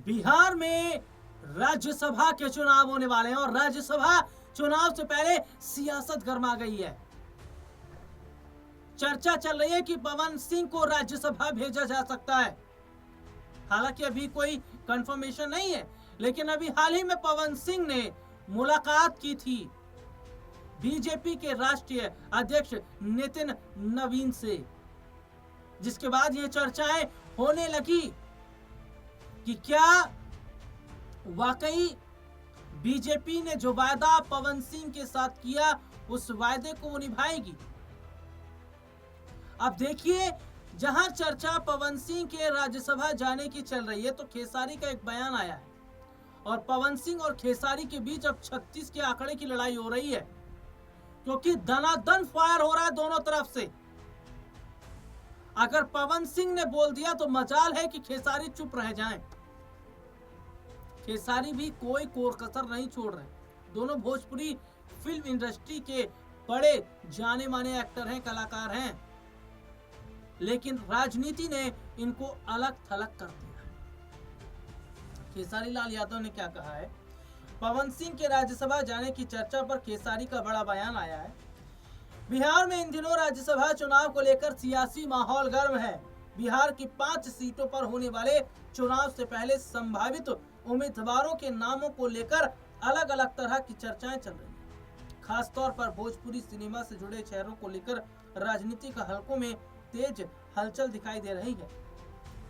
बिहार में राज्यसभा के चुनाव होने वाले हैं और राज्यसभा चुनाव से पहले सियासत गर्मा गई है। चर्चा चल रही है कि पवन सिंह को राज्यसभा भेजा जा सकता है। हालांकि अभी कोई कंफर्मेशन नहीं है, लेकिन अभी हाल ही में पवन सिंह ने मुलाकात की थी बीजेपी के राष्ट्रीय अध्यक्ष नितिन नवीन से, जिसके बाद ये चर्चाएं होने लगी कि क्या वाकई बीजेपी ने जो वायदा पवन सिंह के साथ किया उस वायदे को वो निभाएगी। अब देखिए, जहां चर्चा पवन सिंह के राज्यसभा जाने की चल रही है, तो खेसारी का एक बयान आया है और पवन सिंह और खेसारी के बीच अब 36 के आंकड़े की लड़ाई हो रही है, क्योंकि दनादन फायर हो रहा है दोनों तरफ से। अगर पवन सिंह ने बोल दिया तो मजाल है कि खेसारी चुप रह जाएं। खेसारी भी कोई कोर कसर नहीं छोड़ रहे। दोनों भोजपुरी फिल्म इंडस्ट्री के बड़े जाने माने एक्टर हैं, कलाकार हैं, लेकिन राजनीति ने इनको अलग थलग कर दिया। खेसारी लाल यादव ने क्या कहा है? पवन सिंह के राज्यसभा जाने की चर्चा पर खेसारी का बड़ा बयान आया है। बिहार में इन दिनों राज्यसभा चुनाव को लेकर सियासी माहौल गर्म है। बिहार की 5 सीटों पर होने वाले चुनाव से पहले संभावित उम्मीदवारों के नामों को लेकर अलग अलग तरह की चर्चाएं चल रही हैं। खासतौर पर भोजपुरी सिनेमा से जुड़े शहरों को लेकर राजनीतिक हलकों में तेज हलचल दिखाई दे रही है।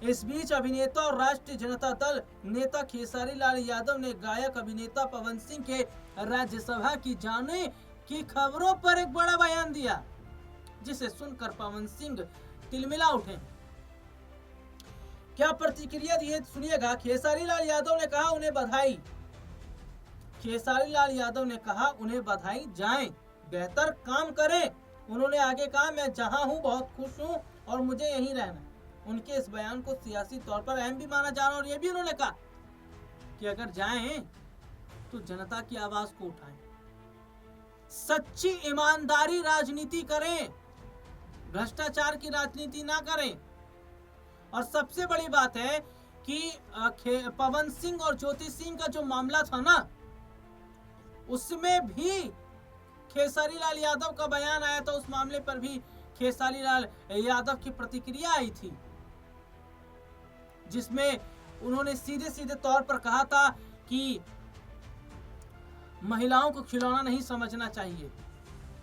इस बीच अभिनेता और राष्ट्रीय जनता दल नेता खेसारी लाल यादव ने गायक अभिनेता पवन सिंह के राज्यसभा की जाने की खबरों पर एक बड़ा बयान दिया, जिसे सुनकर पवन सिंह तिलमिला उठे। क्या प्रतिक्रिया दी है सुनिएगा। खेसारी लाल यादव ने कहा उन्हें बधाई। खेसारी लाल यादव ने कहा उन्हें बधाई, जाएं, बेहतर काम करें। उन्होंने आगे कहा, मैं जहां हूं बहुत खुश हूं और मुझे यहीं रहना। उनके इस बयान को सियासी तौर पर अहम भी माना जा रहा है और यह भी उन्होंने कहा कि अगर जाएं तो जनता की आवाज को उठाएं, सच्ची ईमानदारी राजनीति करें, भ्रष्टाचार की राजनीति ना करें। और सबसे बड़ी बात है कि पवन सिंह और ज्योति सिंह का जो मामला था ना, उसमें भी खेसारी लाल यादव का बयान आया था। उस मामले पर भी खेसारी लाल यादव की प्रतिक्रिया आई थी, जिसमें उन्होंने सीधे सीधे तौर पर कहा था कि महिलाओं को खिलौना नहीं समझना चाहिए,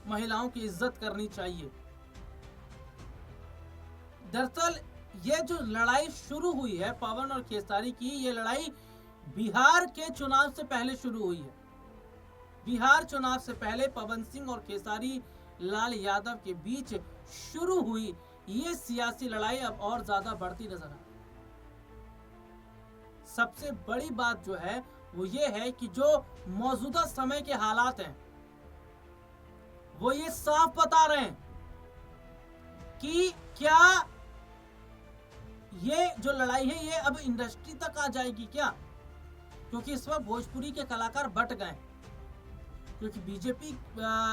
महिलाओं की इज्जत करनी चाहिए। दरअसल ये जो लड़ाई शुरू हुई है पवन और खेसारी की, ये लड़ाई बिहार के चुनाव से पहले शुरू हुई है। बिहार चुनाव से पहले पवन सिंह और खेसारी लाल यादव के बीच शुरू हुई ये सियासी लड़ाई अब और ज्यादा बढ़ती नजर आ रही है। सबसे बड़ी बात जो है वो ये है कि जो मौजूदा समय के हालात हैं वो ये साफ बता रहे हैं कि क्या ये जो लड़ाई है ये अब इंडस्ट्री तक आ जाएगी क्या, क्योंकि इस वक्त भोजपुरी के कलाकार बट गए। क्योंकि बीजेपी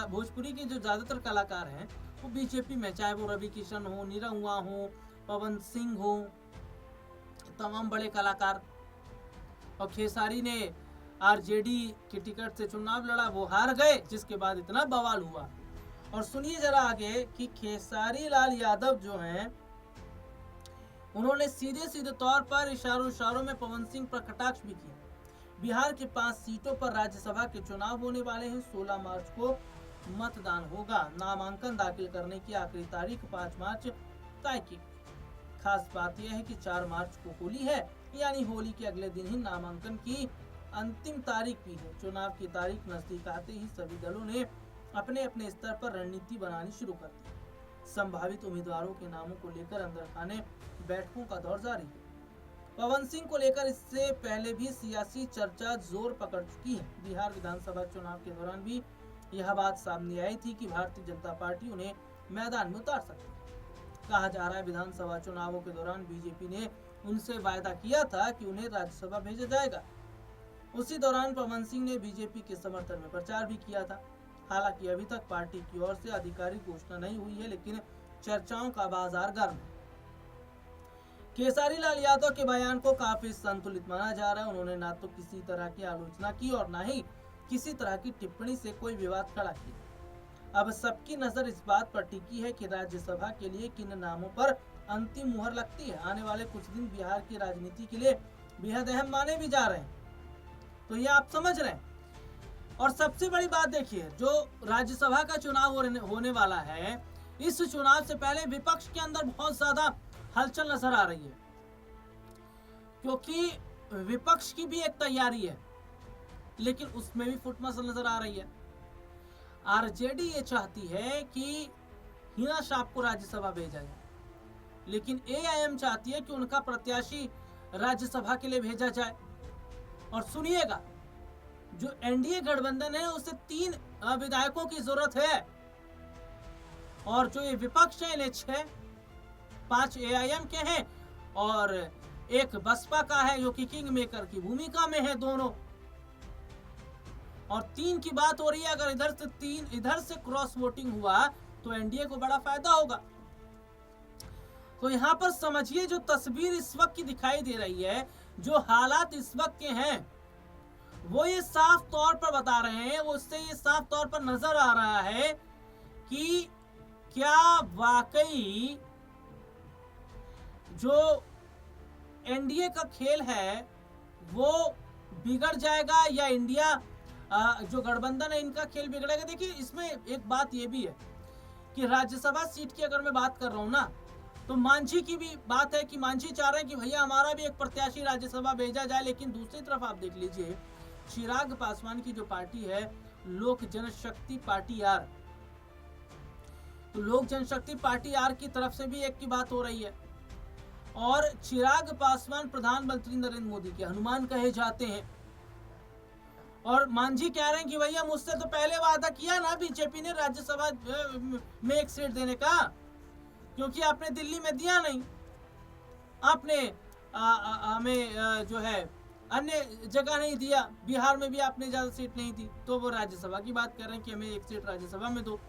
भोजपुरी के जो ज्यादातर कलाकार हैं वो बीजेपी में, चाहे वो रवि किशन हो, निरहुआ हो, पवन सिंह हो, तमाम बड़े कलाकार। और खेसारी ने आरजेडी की टिकट से चुनाव लड़ा, वो हार गए, जिसके बाद इतना बवाल हुआ। और सुनिए जरा आगे कि खेसारी लाल यादव जो हैं उन्होंने सीधे सीधे तौर पर इशारों में पवन सिंह पर कटाक्ष भी किया। बिहार के 5 सीटों पर राज्यसभा के चुनाव होने वाले हैं। 16 मार्च को मतदान होगा। नामांकन दाखिल करने की आखिरी तारीख 5 मार्च तय की। खास बात यह है कि 4 मार्च को होली है, यानी होली के अगले दिन ही नामांकन की अंतिम तारीख भी है। चुनाव की तारीख नजदीक आते ही सभी दलों ने अपने अपने स्तर पर रणनीति बनानी शुरू कर दी। संभावित उम्मीदवारों के नामों को लेकर अंदर खाने बैठकों का दौर जारी है। पवन सिंह को लेकर इससे पहले भी सियासी चर्चा जोर पकड़ चुकी है। बिहार विधानसभा चुनाव के दौरान भी यह बात सामने आई थी कि भारतीय जनता पार्टी उन्हें मैदान में उतार सकती है। कहा जा रहा है विधानसभा चुनावों के दौरान बीजेपी ने उनसे वायदा किया था कि उन्हें राज्यसभा भेजा जाएगा। उसी दौरान पवन सिंह ने बीजेपी के समर्थन में प्रचार भी किया था। हालांकि अभी तक पार्टी की ओर से आधिकारिक घोषणा नहीं हुई है, लेकिन चर्चाओं का बाजार गर्म है। केसारी लाल यादव के बयान को काफी संतुलित माना जा रहा है। उन्होंने ना तो किसी तरह की आलोचना की और ना ही किसी तरह की टिप्पणी से कोई विवाद खड़ा किया। अब सबकी नजर इस बात पर टिकी है कि राज्यसभा के लिए किन नामों पर अंतिम मुहर लगती है। आने वाले कुछ दिन बिहार की राजनीति के लिए बेहद अहम माने भी जा रहे हैं, तो ये आप समझ रहे हैं। और सबसे बड़ी बात देखिए, जो राज्यसभा का चुनाव होने वाला है, इस चुनाव से पहले विपक्ष के अंदर बहुत ज्यादा हलचल नजर आ रही है, क्योंकि विपक्ष की भी एक तैयारी है, लेकिन उसमें भी फुटमसल नजर आ रही है। आरजेडी ये चाहती है कि हिना शाह को राज्यसभा भेजा जाए, लेकिन एआईएम चाहती है कि उनका प्रत्याशी राज्यसभा के लिए भेजा जाए। और सुनिएगा, जो एनडीए गठबंधन है उसे 3 विधायकों की जरूरत है, और जो ये विपक्ष है इन्हें 6, 5 एआईएम के हैं और 1 बसपा का है, जो कि किंग मेकर की भूमिका में है दोनों। और 3 की बात हो रही है, अगर इधर से क्रॉस वोटिंग हुआ तो एनडीए को बड़ा फायदा होगा। तो यहां पर समझिए, जो तस्वीर इस वक्त की दिखाई दे रही है, जो हालात इस वक्त के हैं, वो ये साफ तौर पर बता रहे हैं, वो उससे ये साफ तौर पर नजर आ रहा है कि क्या वाकई जो एनडीए का खेल है वो बिगड़ जाएगा, या इंडिया जो गठबंधन है इनका खेल बिगड़ेगा। देखिए, इसमें एक बात ये भी है कि राज्यसभा सीट की अगर मैं बात कर रहा हूं ना, तो मांझी की भी बात है कि मांझी चाह रहे हैं कि भैया हमारा भी एक प्रत्याशी राज्यसभा भेजा जाए। लेकिन दूसरी तरफ आप देख लीजिए, चिराग पासवान की जो पार्टी है, लोक जनशक्ति पार्टी आर, तो लोक जनशक्ति पार्टी आर की तरफ से भी एक की बात हो रही है। और चिराग पासवान प्रधानमंत्री नरेंद्र मोदी के हनुमान कहे जाते हैं, और मांझी कह रहे हैं कि भैया मुझसे तो पहले वादा किया ना बीजेपी ने राज्यसभा में एक सीट देने का, क्योंकि आपने दिल्ली में दिया नहीं, आपने हमें जो है अन्य जगह नहीं दिया, बिहार में भी आपने ज्यादा सीट नहीं दी, तो वो राज्यसभा की बात कर रहे हैं कि हमें एक सीट राज्यसभा में दो।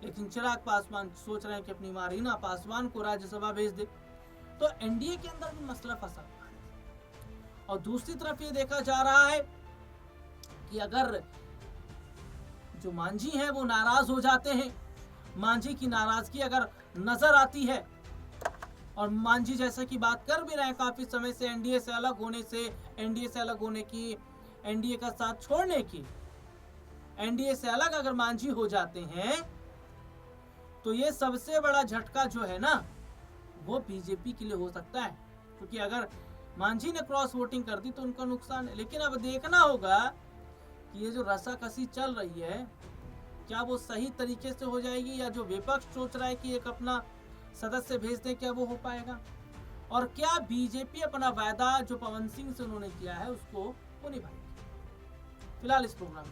लेकिन चिराग पासवान सोच रहे हैं कि अपनी मां रीना पासवान को राज्यसभा भेज दे। तो एनडीए के अंदर भी मसला फंसा हुआ है। और दूसरी तरफ ये देखा जा रहा है कि अगर जो मांझी हैं वो नाराज हो जाते हैं, मांझी की नाराजगी अगर नजर आती है, और मांझी जैसा कि बात कर भी रहे हैं काफी समय से एनडीए से अलग होने की, एनडीए का साथ छोड़ने की, एनडीए से अलग अगर मांझी हो जाते हैं, तो ये सबसे बड़ा झटका जो है ना, वो बीजेपी के लिए हो सकता है। क्योंकि अगर मांझी ने क्रॉस वोटिंग कर दी तो उनका नुकसान है। लेकिन अब देखना होगा कि ये जो रसाकसी चल रही है, क्या वो सही तरीके से हो जाएगी, या जो विपक्ष सोच रहा है कि एक अपना सदस्य भेज दे, क्या वो हो पाएगा, और क्या बीजेपी अपना वायदा जो पवन सिंह से उन्होंने किया है उसको वो निभाएगी। फिलहाल इस प्रोग्राम में